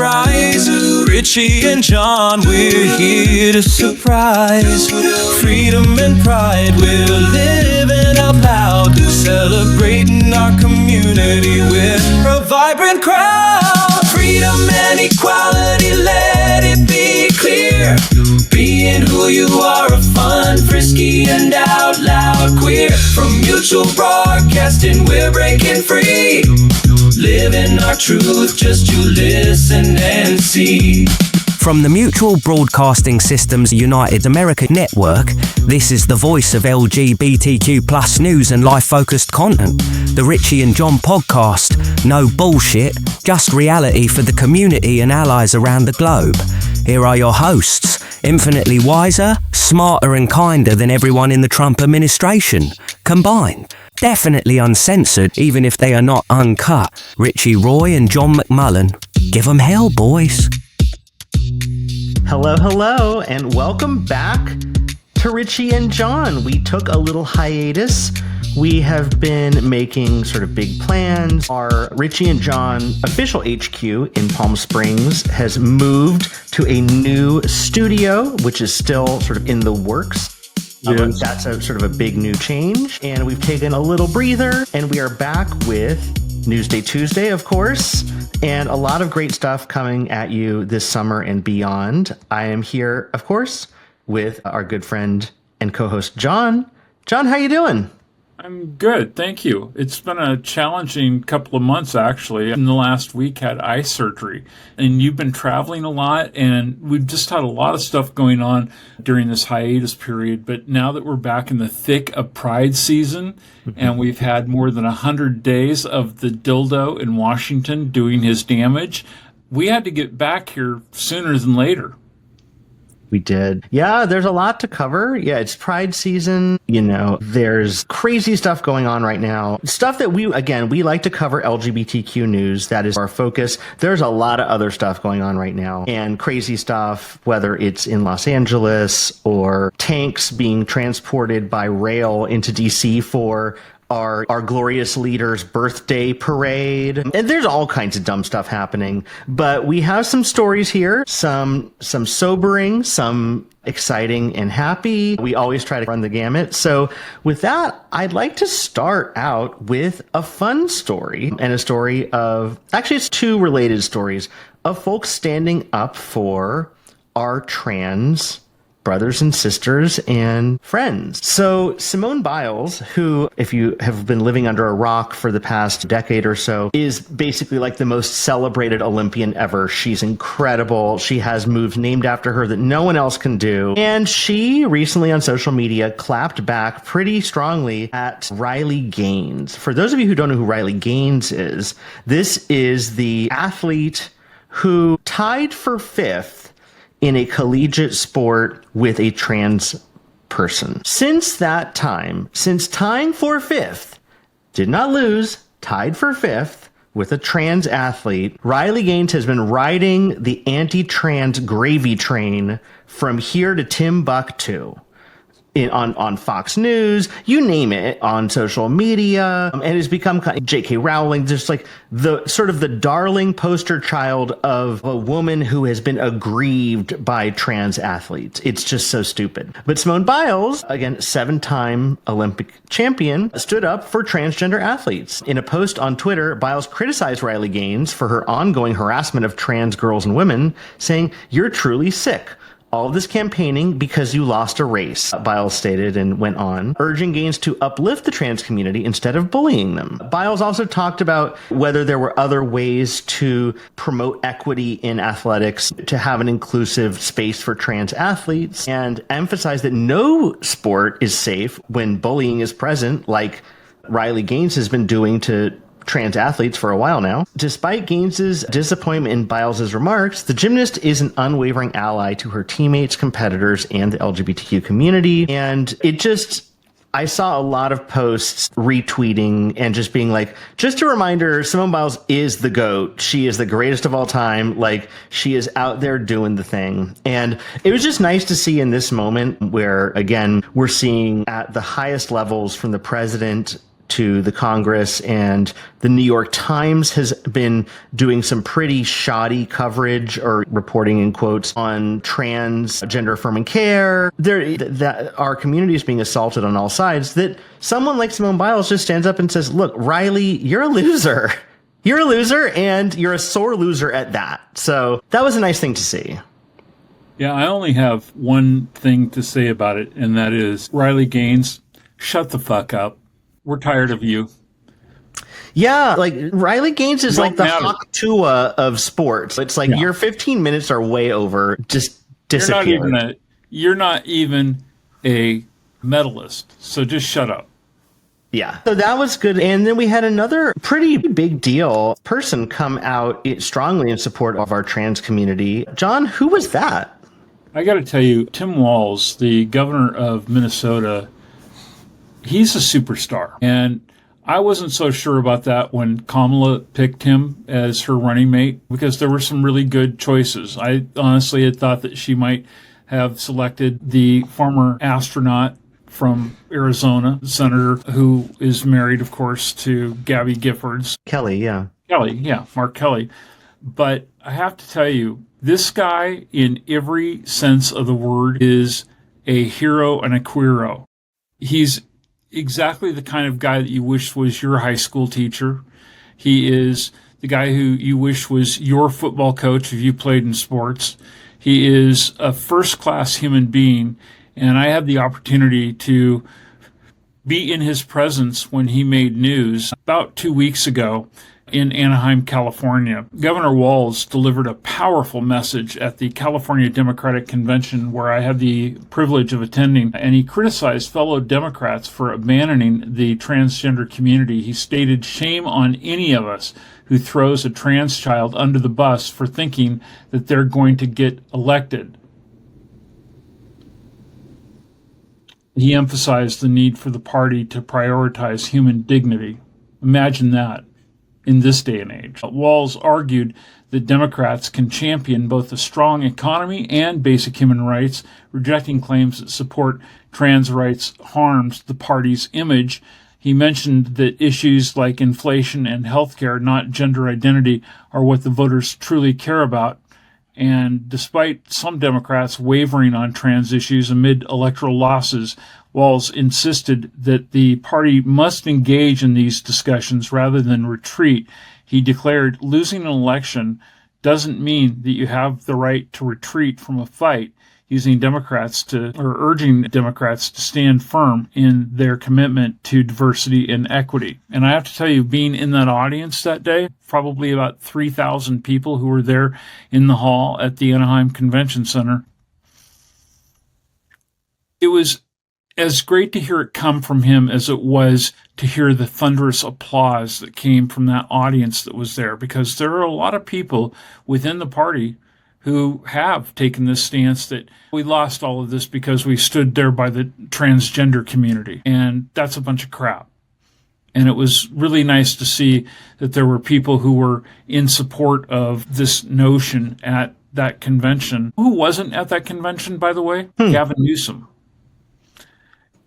rise. Richie and John, we're here to surprise. Freedom and pride, we're living out loud, celebrating our community with a vibrant crowd. Freedom and equality, let it be clear. Being who you are, a fun, frisky, and out loud queer. From mutual broadcasting, we're breaking free. Living our truth, just you listen and see. From the Mutual Broadcasting Systems United America Network, this is the voice of LGBTQ+ news and life-focused content. The Richie and John podcast. No bullshit, just reality for the community and allies around the globe. Here are your hosts, infinitely wiser, smarter and kinder than everyone in the Trump administration, combined. Definitely uncensored, even if they are not uncut. Richie Roy and John McMullen. Give 'em hell, boys. Hello, and welcome back to Richie and John. We took a little hiatus. We have been making sort of big plans. Our Richie and John official HQ in Palm Springs has moved to a new studio, which is still sort of in the works. Yes. That's a sort of a big new change. And we've taken a little breather, and we are back with Newsday Tuesday, of course, and a lot of great stuff coming at you this summer and beyond. I am here, of course, with our good friend and co-host John. John, how you doing? I'm good, thank you. It's been a challenging couple of months, actually. In the last week, had eye surgery, and you've been traveling a lot, and we've just had a lot of stuff going on during this hiatus period. But now that we're back in the thick of Pride season, and we've had more than 100 days of the dildo in Washington doing his damage, we had to get back here sooner than later. We did. Yeah, there's a lot to cover. Yeah, it's Pride season. You know, there's crazy stuff going on right now. Stuff that we like to cover LGBTQ news. That is our focus. There's a lot of other stuff going on right now, and crazy stuff, whether it's in Los Angeles or tanks being transported by rail into DC for our glorious leader's birthday parade. And there's all kinds of dumb stuff happening. But we have some stories here, some sobering, some exciting and happy. We always try to run the gamut. So with that, I'd like to start out with a fun story, and a story of, actually it's two related stories, of folks standing up for our trans brothers and sisters and friends. So Simone Biles, who, if you have been living under a rock for the past decade or so, is basically like the most celebrated Olympian ever. She's incredible. She has moves named after her that no one else can do. And she recently on social media clapped back pretty strongly at Riley Gaines. For those of you who don't know who Riley Gaines is, this is the athlete who tied for fifth in a collegiate sport with a trans person. Since that time, since tying for fifth, did not lose, tied for fifth with a trans athlete, Riley Gaines has been riding the anti-trans gravy train from here to Timbuktu. On Fox News, you name it, on social media, and has become kind of J.K. Rowling, just like the sort of the darling poster child of a woman who has been aggrieved by trans athletes. It's just so stupid. But Simone Biles, again, 7-time Olympic champion, stood up for transgender athletes. In a post on Twitter, Biles criticized Riley Gaines for her ongoing harassment of trans girls and women, saying, "You're truly sick. All of this campaigning because you lost a race," Biles stated, and went on, urging Gaines to uplift the trans community instead of bullying them. Biles also talked about whether there were other ways to promote equity in athletics, to have an inclusive space for trans athletes, and emphasized that no sport is safe when bullying is present, like Riley Gaines has been doing to trans athletes for a while now. Despite Gaines's disappointment in Biles's remarks, the gymnast is an unwavering ally to her teammates, competitors, and the LGBTQ community. And I saw a lot of posts retweeting and just being like, just a reminder, Simone Biles is the GOAT. She is the greatest of all time. Like, she is out there doing the thing. And it was just nice to see in this moment where, again, we're seeing at the highest levels, from the president to the Congress, and the New York Times has been doing some pretty shoddy coverage or reporting in quotes on transgender affirming care. That our community is being assaulted on all sides, that someone like Simone Biles just stands up and says, look, Riley, you're a loser. You're a loser, and you're a sore loser at that. So that was a nice thing to see. Yeah, I only have one thing to say about it, and that is, Riley Gaines, shut the fuck up. We're tired of you. Yeah, like Riley Gaines is like the Hawk Tua of sports. It's like your 15 minutes are way over. Just disappear. You're not even a medalist, so just shut up. Yeah. So that was good. And then we had another pretty big deal person come out strongly in support of our trans community. John, who was that? I got to tell you, Tim Walz, the governor of Minnesota, he's a superstar. And I wasn't so sure about that when Kamala picked him as her running mate, because there were some really good choices. I honestly had thought that she might have selected the former astronaut from Arizona, the senator who is married, of course, to Gabby Giffords. Mark Kelly. But I have to tell you, this guy, in every sense of the word, is a hero and a queero. He's exactly the kind of guy that you wish was your high school teacher. He is the guy who you wish was your football coach if you played in sports. He is a first-class human being, and I had the opportunity to be in his presence when he made news about 2 weeks ago in Anaheim, California. Governor Walz delivered a powerful message at the California Democratic Convention, where I had the privilege of attending, and he criticized fellow Democrats for abandoning the transgender community. He stated, "Shame on any of us who throws a trans child under the bus for thinking that they're going to get elected." He emphasized the need for the party to prioritize human dignity. Imagine that in this day and age. Walz argued that Democrats can champion both a strong economy and basic human rights, rejecting claims that support trans rights harms the party's image. He mentioned that issues like inflation and healthcare, not gender identity, are what the voters truly care about. And despite some Democrats wavering on trans issues amid electoral losses, Walz insisted that the party must engage in these discussions rather than retreat. He declared, "Losing an election doesn't mean that you have the right to retreat from a fight," urging Democrats to stand firm in their commitment to diversity and equity. And I have to tell you, being in that audience that day, probably about 3,000 people who were there in the hall at the Anaheim Convention Center, it was as great to hear it come from him as it was to hear the thunderous applause that came from that audience that was there, because there are a lot of people within the party who have taken this stance that we lost all of this because we stood there by the transgender community. And that's a bunch of crap. And it was really nice to see that there were people who were in support of this notion at that convention. Who wasn't at that convention, by the way? Gavin Newsom.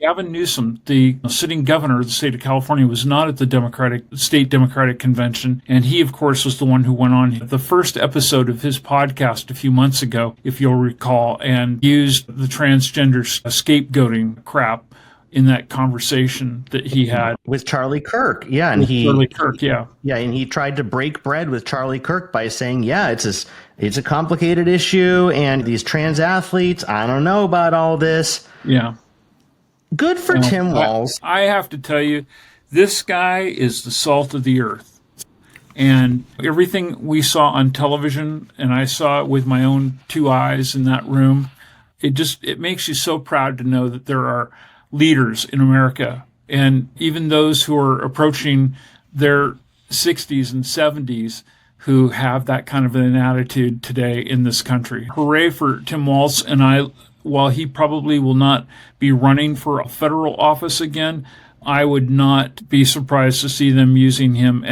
Gavin Newsom, the sitting governor of the state of California, was not at the state Democratic convention. And he, of course, was the one who went on the first episode of his podcast a few months ago, if you'll recall, and used the transgender scapegoating crap in that conversation that he had with Charlie Kirk. Yeah. And and he tried to break bread with Charlie Kirk by saying, it's a complicated issue. And these trans athletes, I don't know about all this. Yeah. Good for Tim Walz. I have to tell you, this guy is the salt of the earth. And everything we saw on television, and I saw it with my own two eyes in that room, it makes you so proud to know that there are leaders in America, and even those who are approaching their 60s and 70s, who have that kind of an attitude today in this country. Hooray for Tim Walz. And while he probably will not be running for a federal office again, I would not be surprised to see them using him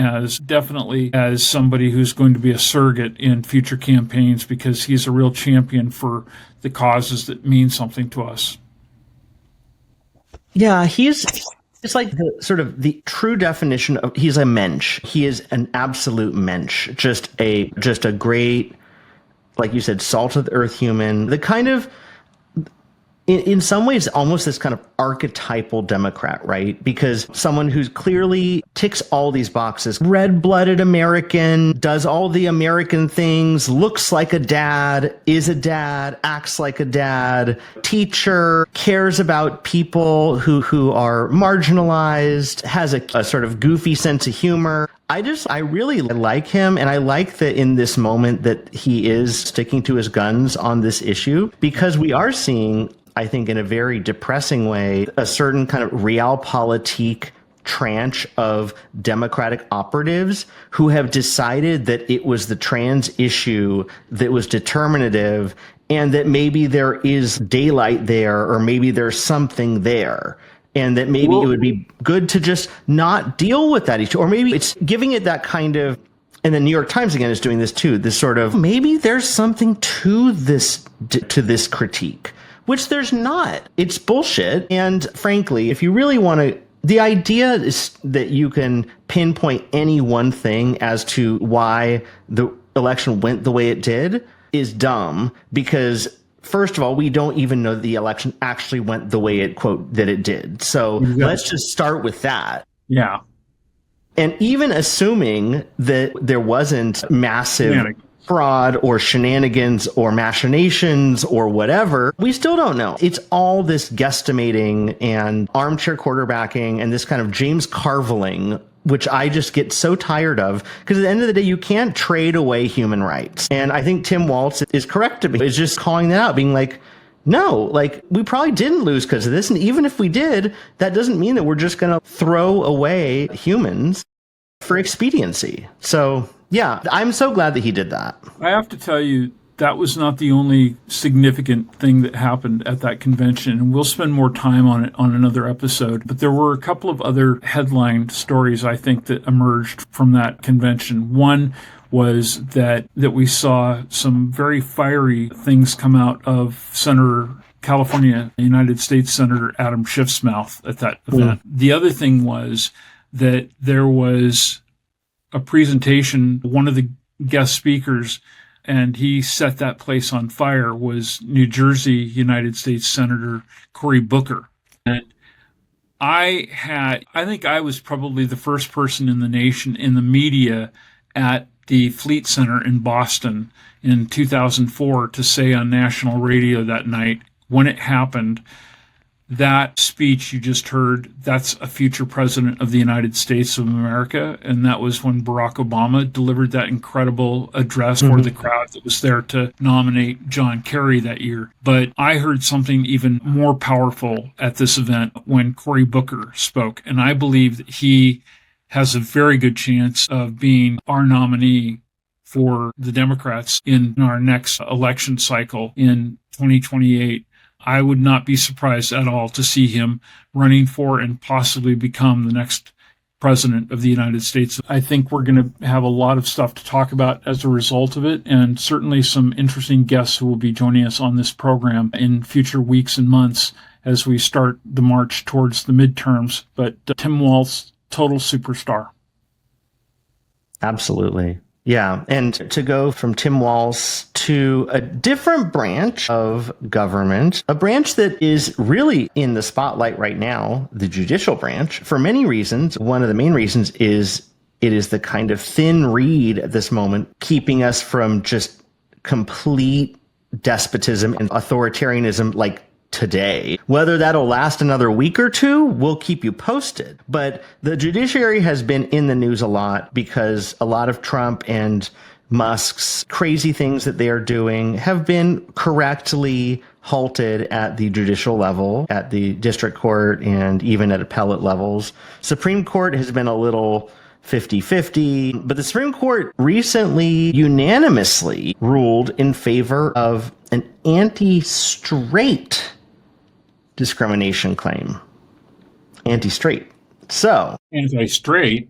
definitely as somebody who's going to be a surrogate in future campaigns, because he's a real champion for the causes that mean something to us. Yeah, he's It's like the sort of the true definition of he's a mensch. He is an absolute mensch. Just a great, like you said, salt of the earth human. The kind of, in some ways, almost this kind of archetypal Democrat, right? Because someone who's clearly ticks all these boxes, red-blooded American, does all the American things, looks like a dad, is a dad, acts like a dad, teacher, cares about people who are marginalized, has a sort of goofy sense of humor. I really like him, and I like that in this moment that he is sticking to his guns on this issue, because we are seeing, I think, in a very depressing way, a certain kind of realpolitik tranche of Democratic operatives who have decided that it was the trans issue that was determinative, and that maybe there is daylight there, or maybe there's something there. And that maybe it would be good to just not deal with that issue. Or maybe it's giving it that kind of, and the New York Times again is doing this too, this sort of, maybe there's something to this critique, which there's not. It's bullshit. And frankly, if you really want to, the idea is that you can pinpoint any one thing as to why the election went the way it did is dumb, because first of all, we don't even know the election actually went the way it, quote, that it did. So let's just start with that. Yeah. And even assuming that there wasn't massive fraud or shenanigans or machinations or whatever, we still don't know. It's all this guesstimating and armchair quarterbacking and this kind of James Carveling, which I just get so tired of, because at the end of the day, you can't trade away human rights. And I think Tim Walz is correct to me. Is just calling that out, being like, no, like, we probably didn't lose because of this. And even if we did, that doesn't mean that we're just going to throw away humans for expediency. So, yeah, I'm so glad that he did that. I have to tell you, that was not the only significant thing that happened at that convention, and we'll spend more time on it on another episode. But there were a couple of other headline stories, I think, that emerged from that convention. One was that we saw some very fiery things come out of California, United States Senator Adam Schiff's mouth at that event. The other thing was that there was a presentation, one of the guest speakers, and he set that place on fire, was New Jersey United States Senator Cory Booker. And I think I was probably the first person in the nation, in the media, at the Fleet Center in Boston in 2004 to say on national radio that night, when it happened, that speech you just heard, that's a future president of the United States of America. And that was when Barack Obama delivered that incredible address for the crowd that was there to nominate John Kerry that year. But I heard something even more powerful at this event when Cory Booker spoke. And I believe that he has a very good chance of being our nominee for the Democrats in our next election cycle in 2028. I would not be surprised at all to see him running for and possibly become the next president of the United States. I think we're going to have a lot of stuff to talk about as a result of it, and certainly some interesting guests who will be joining us on this program in future weeks and months as we start the march towards the midterms. But Tim Walz, total superstar. Absolutely. Yeah. And to go from Tim Walz to a different branch of government, a branch that is really in the spotlight right now, the judicial branch, for many reasons. One of the main reasons is it is the kind of thin reed at this moment, keeping us from just complete despotism and authoritarianism like today. Whether that'll last another week or two, we'll keep you posted. But the judiciary has been in the news a lot because a lot of Trump and Musk's crazy things that they are doing have been correctly halted at the judicial level, at the district court, and even at appellate levels. Supreme Court has been a little 50-50, but the Supreme Court recently unanimously ruled in favor of an anti-straight discrimination claim. Anti-straight. So, anti-straight.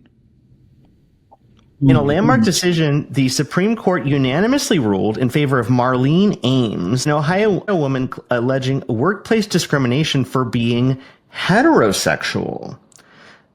In a landmark decision, the Supreme Court unanimously ruled in favor of Marlene Ames, an Ohio woman alleging workplace discrimination for being heterosexual.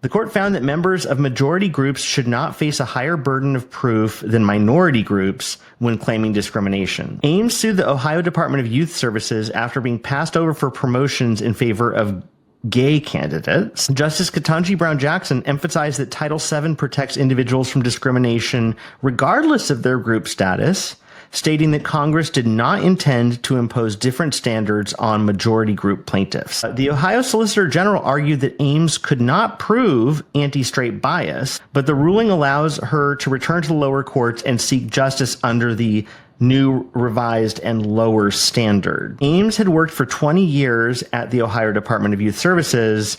The court found that members of majority groups should not face a higher burden of proof than minority groups when claiming discrimination. Ames sued the Ohio Department of Youth Services after being passed over for promotions in favor of gay candidates. Justice Ketanji Brown Jackson emphasized that Title VII protects individuals from discrimination regardless of their group status, stating that Congress did not intend to impose different standards on majority group plaintiffs. The Ohio Solicitor General argued that Ames could not prove anti-straight bias, but the ruling allows her to return to the lower courts and seek justice under the new, revised, and lower standard. Ames had worked for 20 years at the Ohio Department of Youth Services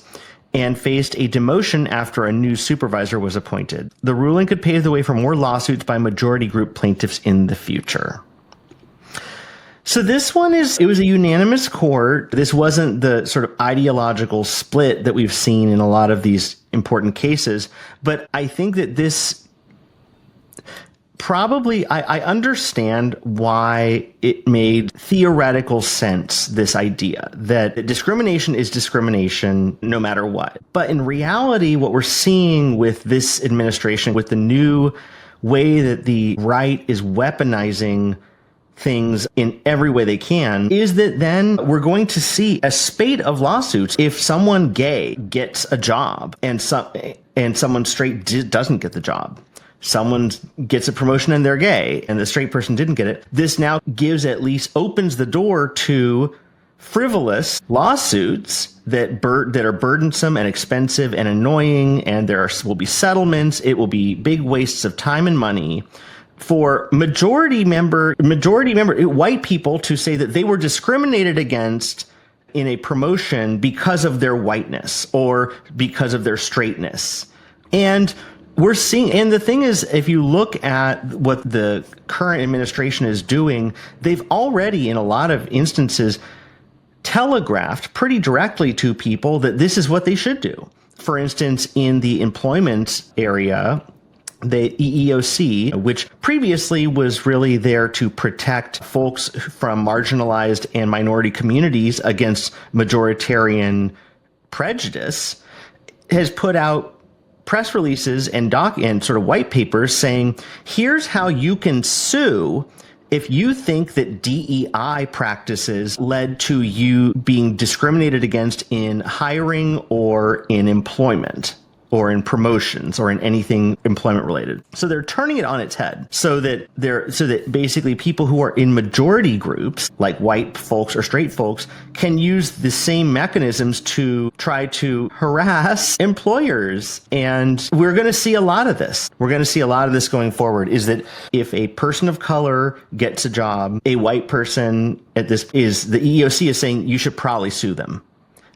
and faced a demotion after a new supervisor was appointed. The ruling could pave the way for more lawsuits by majority group plaintiffs in the future. So this one it was a unanimous court. This wasn't the sort of ideological split that we've seen in a lot of these important cases, but I think that this probably, I understand why it made theoretical sense, this idea that discrimination is discrimination no matter what. But in reality, what we're seeing with this administration, with the new way that the right is weaponizing things in every way they can, is that then we're going to see a spate of lawsuits if someone gay gets a job and someone straight doesn't get the job. Someone gets a promotion and they're gay and the straight person didn't get it. This now opens the door to frivolous lawsuits that are burdensome and expensive and annoying, and will be settlements. It will be big wastes of time and money for majority member white people to say that they were discriminated against in a promotion because of their whiteness or because of their straightness. And we're seeing, and the thing is, if you look at what the current administration is doing, they've already, in a lot of instances, telegraphed pretty directly to people that this is what they should do. For instance, in the employment area, the EEOC, which previously was really there to protect folks from marginalized and minority communities against majoritarian prejudice, has put out press releases and sort of white papers saying, here's how you can sue if you think that DEI practices led to you being discriminated against in hiring or in employment or in promotions or in anything employment related. So they're turning it on its head so that basically people who are in majority groups, like white folks or straight folks, can use the same mechanisms to try to harass employers. And we're going to see a lot of this. We're going to see a lot of this going forward, is that if a person of color gets a job, a white person the EEOC is saying you should probably sue them.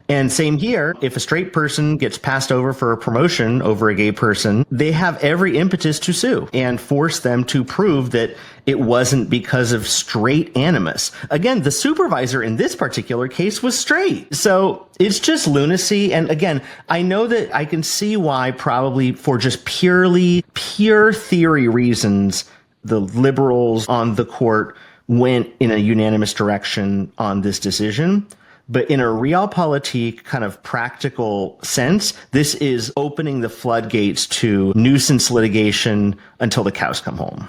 And same here, if a straight person gets passed over for a promotion over a gay person, they have every impetus to sue and force them to prove that it wasn't because of straight animus. Again, the supervisor in this particular case was straight. So it's just lunacy. And again, I know that I can see why probably for just pure theory reasons, the liberals on the court went in a unanimous direction on this decision. But in a realpolitik kind of practical sense, this is opening the floodgates to nuisance litigation until the cows come home.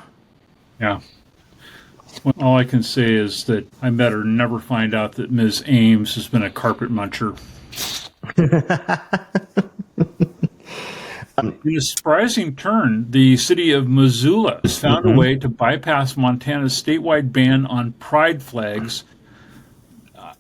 Yeah. Well, all I can say is that I better never find out that Ms. Ames has been a carpet muncher. In a surprising turn, the city of Missoula has found a way to bypass Montana's statewide ban on pride flags.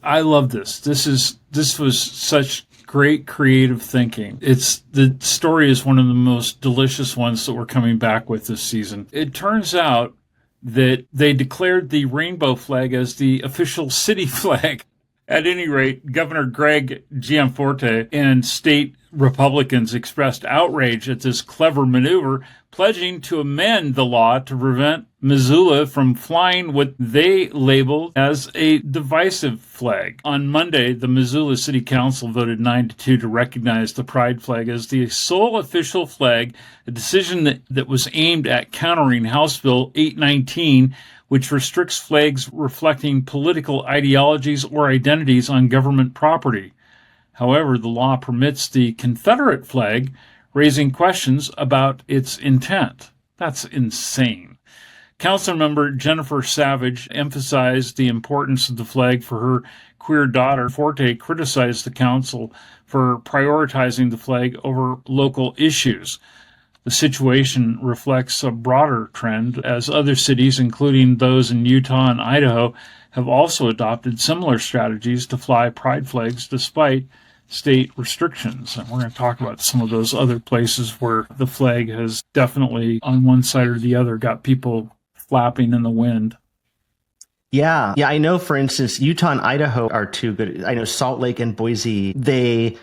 I love this. This was such great creative thinking. The story is one of the most delicious ones that we're coming back with this season. It turns out that they declared the rainbow flag as the official city flag. At any rate, Governor Greg Gianforte and state Republicans expressed outrage at this clever maneuver, pledging to amend the law to prevent Missoula from flying what they labeled as a divisive flag. On Monday, the Missoula City Council voted 9-2 to recognize the pride flag as the sole official flag, a decision that was aimed at countering House Bill 819, which restricts flags reflecting political ideologies or identities on government property. However, the law permits the Confederate flag, raising questions about its intent. That's insane. Councilmember Jennifer Savage emphasized the importance of the flag for her queer daughter. Forte criticized the council for prioritizing the flag over local issues. The situation reflects a broader trend as other cities, including those in Utah and Idaho, have also adopted similar strategies to fly pride flags despite state restrictions. And we're going to talk about some of those other places where the flag has definitely, on one side or the other, got people flapping in the wind. Yeah. I know, for instance, Utah and Idaho are two good. I know Salt Lake and Boise, they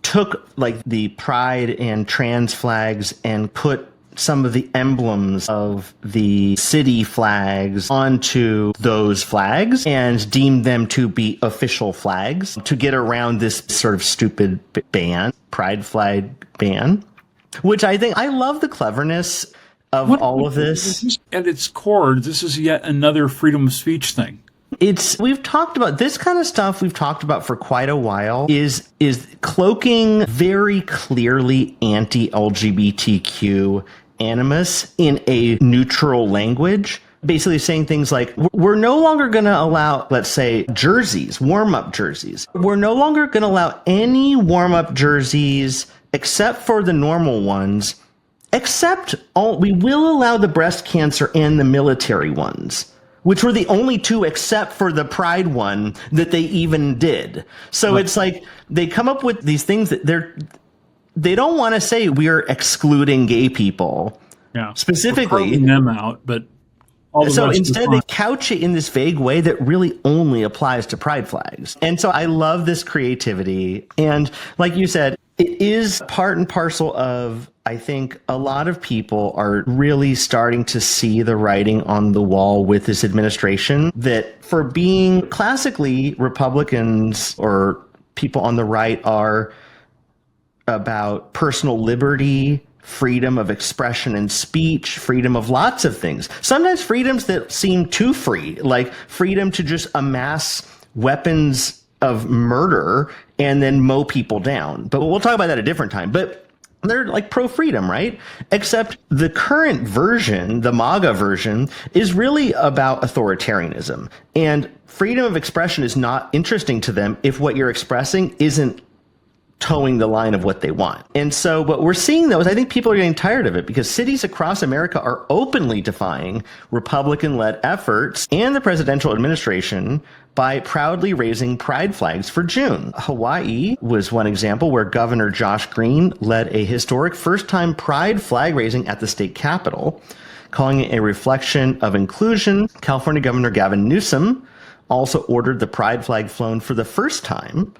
took like the pride and trans flags and put some of the emblems of the city flags onto those flags and deemed them to be official flags to get around this sort of stupid ban, pride flag ban, which I love the cleverness of all of this. At its core, this is yet another freedom of speech thing. We've talked about this kind of stuff we've talked about for quite a while is cloaking very clearly anti-LGBTQ animus in a neutral language, basically saying things like, we're no longer going to allow, let's say, jerseys, warm-up jerseys. We're no longer going to allow any warm-up jerseys except for the normal ones, we will allow the breast cancer and the military ones, which were the only two except for the pride one that they even did. So It's like they come up with these things that they don't want to say we're excluding gay people. Yeah. Specifically. We're carving them out, but so instead they couch it in this vague way that really only applies to pride flags. And so I love this creativity. And like you said, it is part and parcel of, I think a lot of people are really starting to see the writing on the wall with this administration, that for being classically Republicans or people on the right are about personal liberty, freedom of expression and speech, freedom of lots of things. Sometimes freedoms that seem too free, like freedom to just amass weapons of murder and then mow people down. But we'll talk about that a different time. But they're like pro-freedom, right? Except the current version, the MAGA version, is really about authoritarianism. And freedom of expression is not interesting to them if what you're expressing isn't towing the line of what they want. And so what we're seeing, though, is I think people are getting tired of it because cities across America are openly defying Republican-led efforts and the presidential administration by proudly raising pride flags for June. Hawaii was one example where Governor Josh Green led a historic first-time pride flag raising at the state capitol, calling it a reflection of inclusion. California Governor Gavin Newsom also ordered the pride flag flown for the first time,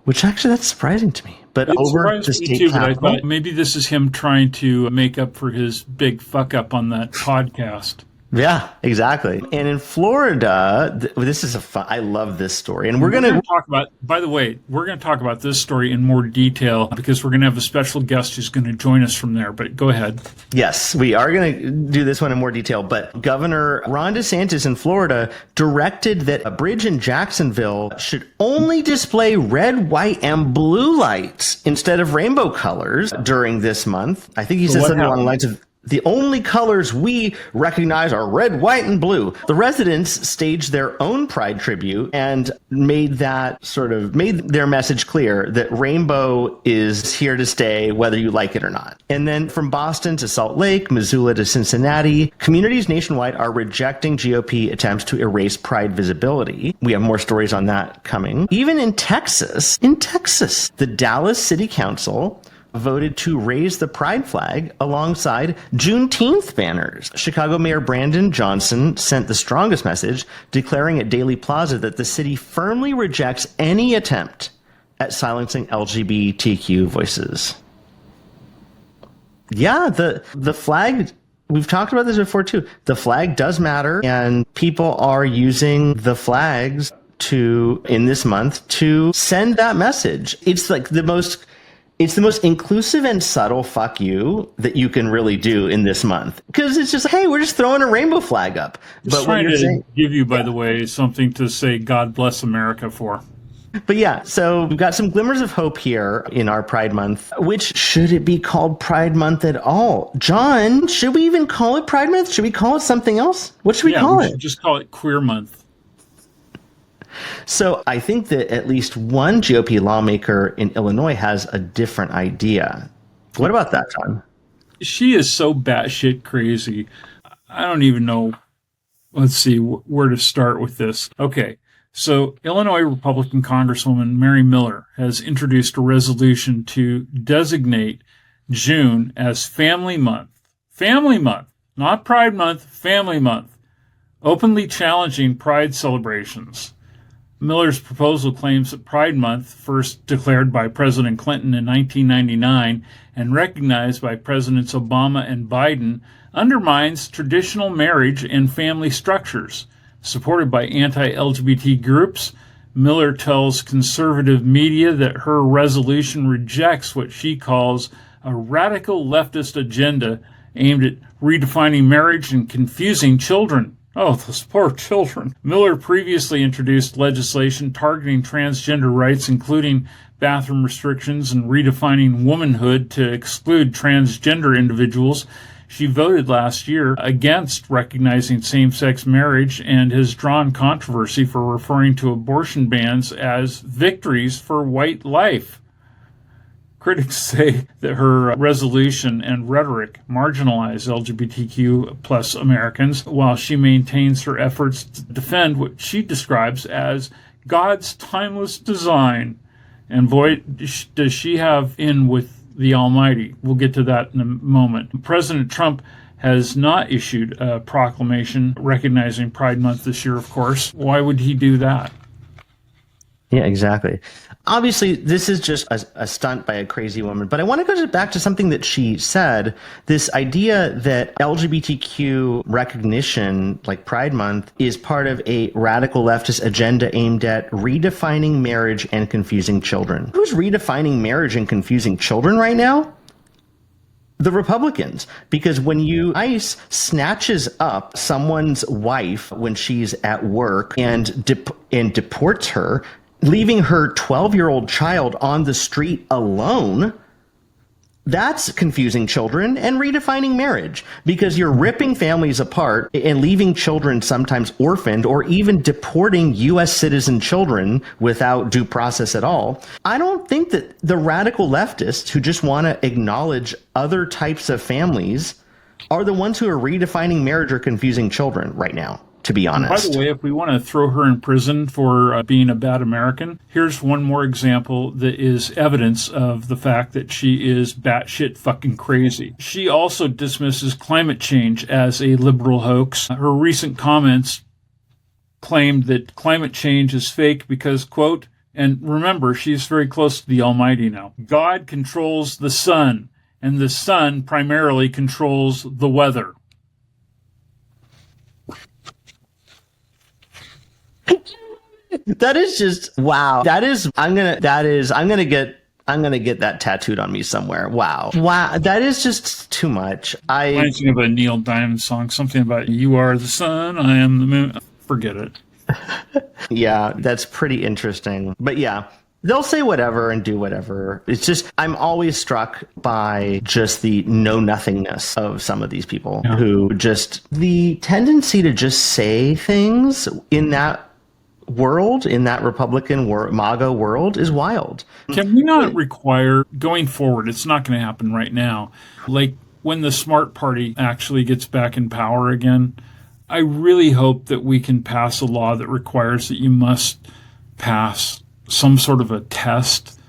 which actually, that's surprising to me. But it over the state capitol. But I thought maybe this is him trying to make up for his big fuck up on that podcast. Yeah, exactly. And in Florida, this is I love this story. And we're going to talk about, by the way, we're going to talk about this story in more detail because we're going to have a special guest who's going to join us from there. But go ahead. Yes, we are going to do this one in more detail. But Governor Ron DeSantis in Florida directed that a bridge in Jacksonville should only display red, white, and blue lights instead of rainbow colors during this month. I think he said something along the lines of, the only colors we recognize are red, white, and blue. The residents staged their own pride tribute and made their message clear that rainbow is here to stay, whether you like it or not. And then from Boston to Salt Lake, Missoula to Cincinnati, communities nationwide are rejecting GOP attempts to erase pride visibility. We have more stories on that coming. Even in Texas, the Dallas City Council voted to raise the pride flag alongside Juneteenth banners. Chicago Mayor Brandon Johnson sent the strongest message, declaring at Daley Plaza that the city firmly rejects any attempt at silencing LGBTQ voices. Yeah, the flag, we've talked about this before too. The flag does matter, and people are using the flags in this month to send that message. It's like the most inclusive and subtle fuck you that you can really do in this month. Because it's just, hey, we're just throwing a rainbow flag up. But trying to give you, by the way, something to say God bless America for. But yeah, so we've got some glimmers of hope here in our Pride Month, which should it be called Pride Month at all? John, should we even call it Pride Month? Should we call it something else? What should we call it? Should just call it Queer Month. So I think that at least one GOP lawmaker in Illinois has a different idea. What about that, John? She is so batshit crazy. I don't even know. Let's see where to start with this. Okay. So, Illinois Republican Congresswoman Mary Miller has introduced a resolution to designate June as Family Month. Family Month, not Pride Month, Family Month, openly challenging Pride celebrations. Miller's proposal claims that Pride Month, first declared by President Clinton in 1999 and recognized by Presidents Obama and Biden, undermines traditional marriage and family structures. Supported by anti-LGBT groups, Miller tells conservative media that her resolution rejects what she calls a radical leftist agenda aimed at redefining marriage and confusing children. Oh, those poor children. Miller previously introduced legislation targeting transgender rights, including bathroom restrictions and redefining womanhood to exclude transgender individuals. She voted last year against recognizing same-sex marriage and has drawn controversy for referring to abortion bans as victories for white life. Critics say that her resolution and rhetoric marginalize LGBTQ plus Americans, while she maintains her efforts to defend what she describes as God's timeless design. And boy, does she have in with the Almighty. We'll get to that in a moment. President Trump has not issued a proclamation recognizing Pride Month this year, of course. Why would he do that? Yeah, exactly. Obviously, this is just a stunt by a crazy woman, but I want to go back to something that she said, this idea that LGBTQ recognition, like Pride Month, is part of a radical leftist agenda aimed at redefining marriage and confusing children. Who's redefining marriage and confusing children right now? The Republicans, because when ICE snatches up someone's wife when she's at work and deports her, leaving her 12-year-old child on the street alone, that's confusing children and redefining marriage, because you're ripping families apart and leaving children sometimes orphaned or even deporting U.S. citizen children without due process at all. I don't think that the radical leftists who just want to acknowledge other types of families are the ones who are redefining marriage or confusing children right now, to be honest. By the way, if we want to throw her in prison for being a bad American, here's one more example that is evidence of the fact that she is batshit fucking crazy. She also dismisses climate change as a liberal hoax. Her recent comments claimed that climate change is fake because, quote, and remember, she's very close to the Almighty now, God controls the sun, and the sun primarily controls the weather. That is just wow. I'm gonna get that tattooed on me somewhere. Wow. That is just too much. Reminds me of a Neil Diamond song, something about you are the sun, I am the moon. Forget it. Yeah, that's pretty interesting. But yeah, they'll say whatever and do whatever. It's just, I'm always struck by just the know-nothingness of some of these people who just, the tendency to just say things in that world, in that Republican MAGA world, is wild. Can we not require, going forward, it's not going to happen right now, like when the Smart Party actually gets back in power again, I really hope that we can pass a law that requires that you must pass some sort of a test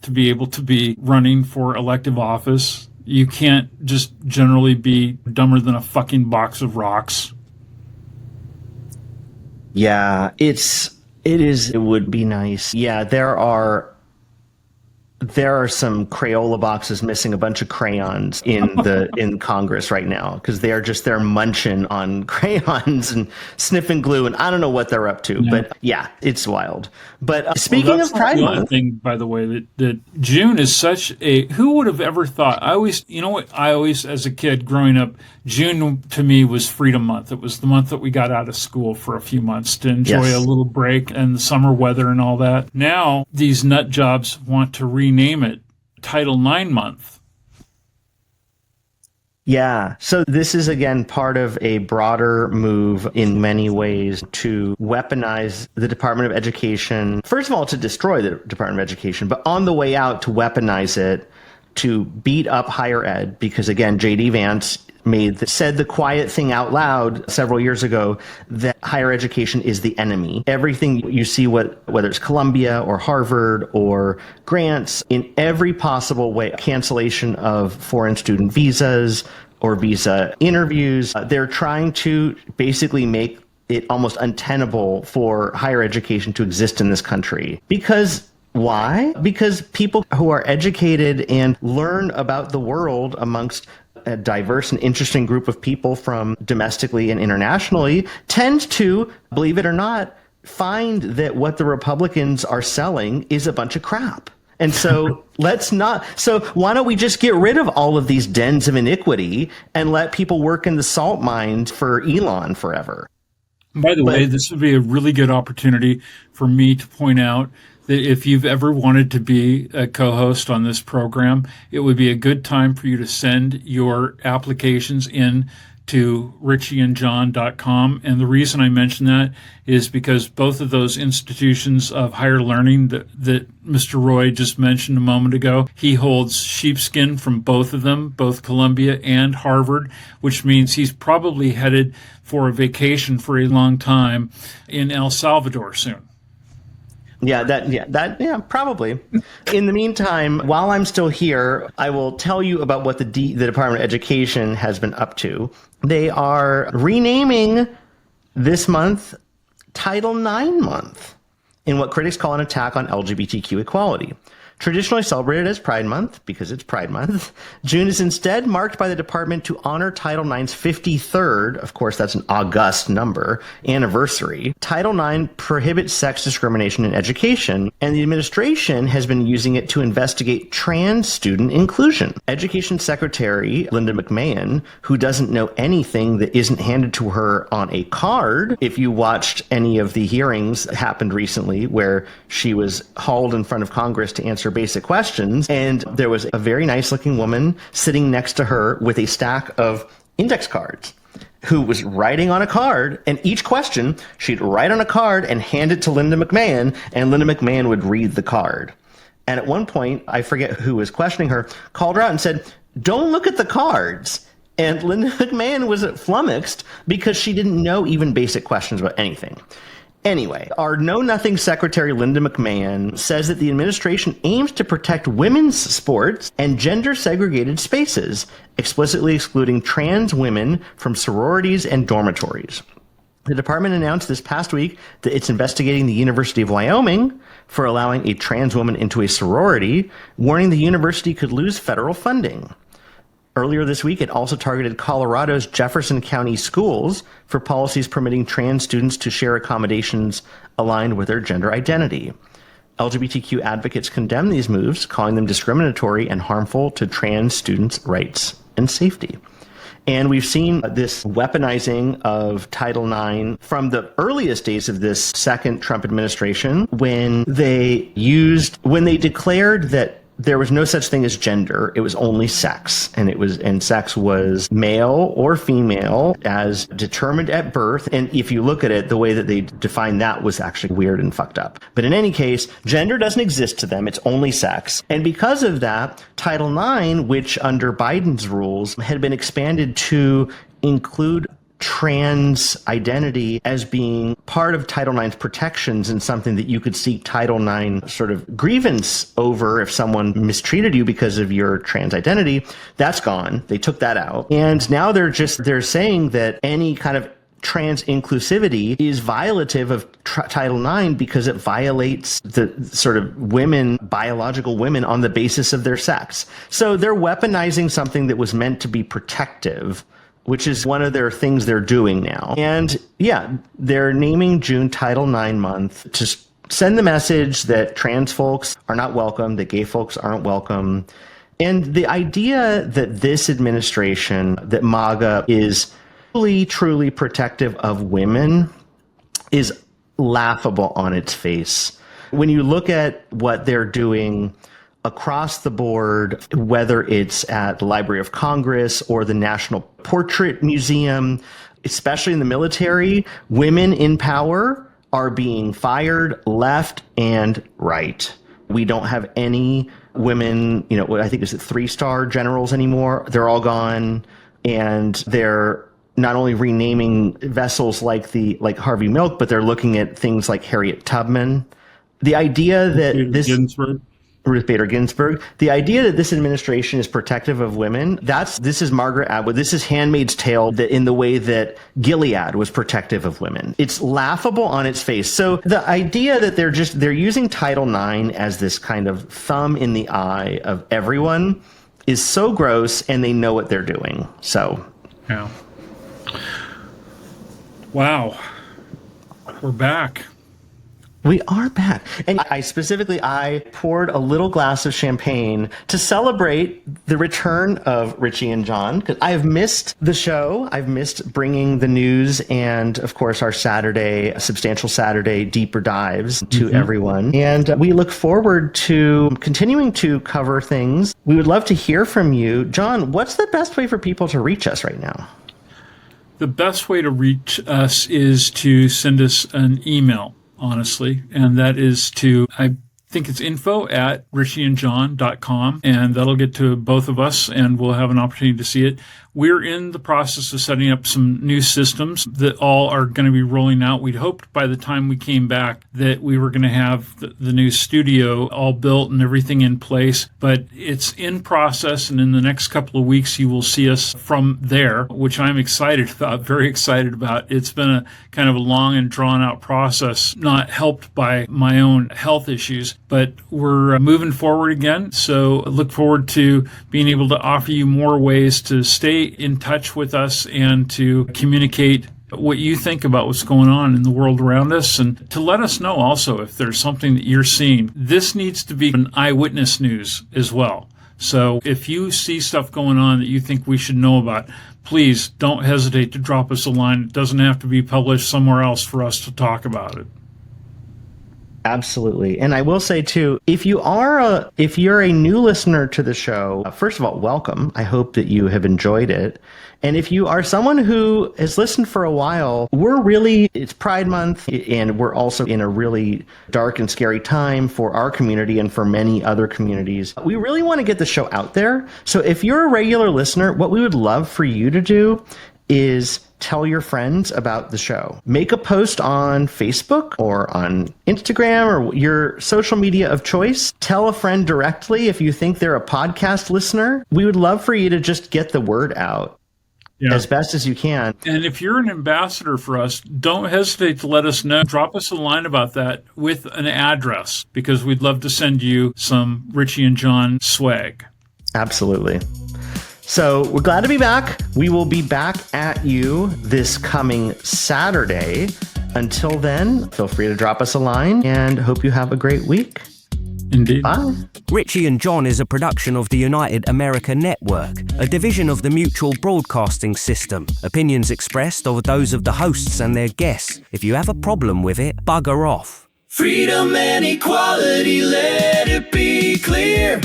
to be able to be running for elective office. You can't just generally be dumber than a fucking box of rocks. Yeah, it would be nice. Yeah, there are there are some Crayola boxes missing a bunch of crayons in Congress right now, because they're munching on crayons and sniffing glue, and I don't know what they're up to. Yeah. But yeah, it's wild. But speaking of Pride Month, thing, by the way, that June is such a, who would have ever thought? I always, as a kid growing up, June to me was Freedom Month. It was the month that we got out of school for a few months to enjoy a little break and the summer weather and all that. Now these nut jobs want to rename it Title IX Month. Yeah. So this is, again, part of a broader move in many ways to weaponize the Department of Education. First of all, to destroy the Department of Education, but on the way out to weaponize it to beat up higher ed, because, again, J.D. Vance said the quiet thing out loud several years ago that higher education is the enemy. Everything you see, whether it's Columbia or Harvard or grants, in every possible way, cancellation of foreign student visas or visa interviews, they're trying to basically make it almost untenable for higher education to exist in this country. Because why? Because people who are educated and learn about the world amongst a diverse and interesting group of people from domestically and internationally tend to, believe it or not, find that what the Republicans are selling is a bunch of crap. And so so why don't we just get rid of all of these dens of iniquity and let people work in the salt mines for Elon forever? By the way, this would be a really good opportunity for me to point out that if you've ever wanted to be a co-host on this program, it would be a good time for you to send your applications in to richieandjohn.com. And the reason I mention that is because both of those institutions of higher learning that Mr. Roy just mentioned a moment ago, he holds sheepskin from both of them, both Columbia and Harvard, which means he's probably headed for a vacation for a long time in El Salvador soon. Yeah, probably. In the meantime, while I'm still here, I will tell you about what the Department of Education has been up to. They are renaming this month Title IX Month in what critics call an attack on LGBTQ equality. Traditionally celebrated as Pride Month, because it's Pride Month, June is instead marked by the department to honor Title IX's 53rd, of course that's an august number, anniversary. Title IX prohibits sex discrimination in education, and the administration has been using it to investigate trans student inclusion. Education Secretary Linda McMahon, who doesn't know anything that isn't handed to her on a card, if you watched any of the hearings that happened recently where she was hauled in front of Congress to answer basic questions, and there was a very nice looking woman sitting next to her with a stack of index cards who was writing on a card, and each question she'd write on a card and hand it to Linda McMahon, and Linda McMahon would read the card. And at one point, I forget who was questioning her, called her out and said, "Don't look at the cards." And Linda McMahon was flummoxed because she didn't know even basic questions about anything. Anyway, our Know-Nothing Secretary Linda McMahon says that the administration aims to protect women's sports and gender-segregated spaces, explicitly excluding trans women from sororities and dormitories. The department announced this past week that it's investigating the University of Wyoming for allowing a trans woman into a sorority, warning the university could lose federal funding. Earlier this week, it also targeted Colorado's Jefferson County schools for policies permitting trans students to share accommodations aligned with their gender identity. LGBTQ advocates condemn these moves, calling them discriminatory and harmful to trans students' rights and safety. And we've seen this weaponizing of Title IX from the earliest days of this second Trump administration, when they declared that there was no such thing as gender. It was only sex, and sex was male or female as determined at birth. And if you look at it, the way that they defined that was actually weird and fucked up. But in any case, gender doesn't exist to them. It's only sex. And because of that, Title IX, which under Biden's rules had been expanded to include trans identity as being part of Title IX's protections and something that you could seek Title IX sort of grievance over if someone mistreated you because of your trans identity, that's gone. They took that out. And now they're saying that any kind of trans inclusivity is violative of Title IX because it violates the sort of women, biological women, on the basis of their sex. So they're weaponizing something that was meant to be protective, which is one of their things they're doing now. And yeah, they're naming June Title IX month to send the message that trans folks are not welcome, that gay folks aren't welcome. And the idea that this administration, that MAGA is truly protective of women is laughable on its face. When you look at what they're doing across the board, whether it's at the Library of Congress or the National Portrait Museum, especially in the military, women in power are being fired left and right. We don't have any women, I think is it 3-star generals anymore. They're all gone, and they're not only renaming vessels like Harvey Milk, but they're looking at things like Harriet Tubman. The idea that Ruth Bader Ginsburg. The idea that this administration is protective of women, this is Margaret Atwood. This is Handmaid's Tale in the way that Gilead was protective of women. It's laughable on its face. So the idea that they're using Title IX as this kind of thumb in the eye of everyone is so gross, and they know what they're doing. So, yeah. Wow. We're back. We are back. And I poured a little glass of champagne to celebrate the return of Richie and John, because I've missed the show. I've missed bringing the news and, of course, our Substantial Saturday deeper dives to everyone. And we look forward to continuing to cover things. We would love to hear from you. John, what's the best way for people to reach us right now? The best way to reach us is to send us an email, honestly, and that is I think it's info@richieandjohn.com, and that'll get to both of us, and we'll have an opportunity to see it. We're in the process of setting up some new systems that all are going to be rolling out. We'd hoped by the time we came back that we were going to have the new studio all built and everything in place, but it's in process, and in the next couple of weeks you will see us from there, which I'm excited about, very excited about. It's been a kind of a long and drawn out process, not helped by my own health issues, but we're moving forward again. So look forward to being able to offer you more ways to stay in touch with us and to communicate what you think about what's going on in the world around us, and to let us know also if there's something that you're seeing. This needs to be an eyewitness news as well. So if you see stuff going on that you think we should know about, please don't hesitate to drop us a line. It doesn't have to be published somewhere else for us to talk about it. Absolutely. And I will say too, if you're a new listener to the show, first of all, welcome. I hope that you have enjoyed it. And if you are someone who has listened for a while, it's Pride Month, and we're also in a really dark and scary time for our community and for many other communities. We really want to get the show out there. So if you're a regular listener, what we would love for you to do is tell your friends about the show. Make a post on Facebook or on Instagram or your social media of choice. Tell a friend directly if you think they're a podcast listener. We would love for you to just get the word out as best as you can. And if you're an ambassador for us, don't hesitate to let us know. Drop us a line about that with an address, because we'd love to send you some Richie and John swag. Absolutely. So we're glad to be back. We will be back at you this coming Saturday. Until then, feel free to drop us a line, and hope you have a great week. Indeed. Bye. Richie and John is a production of the United America Network, a division of the Mutual Broadcasting System. Opinions expressed are those of the hosts and their guests. If you have a problem with it, bugger off. Freedom and equality, let it be clear.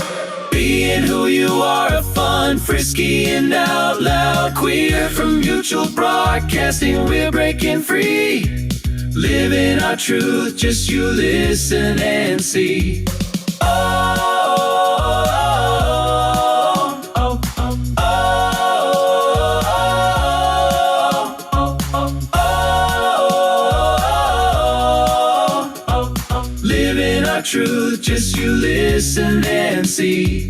Being who you are, fun, frisky, and out loud queer. From Mutual Broadcasting, we're breaking free. Living our truth, just you listen and see. Living our truth, just you listen and see.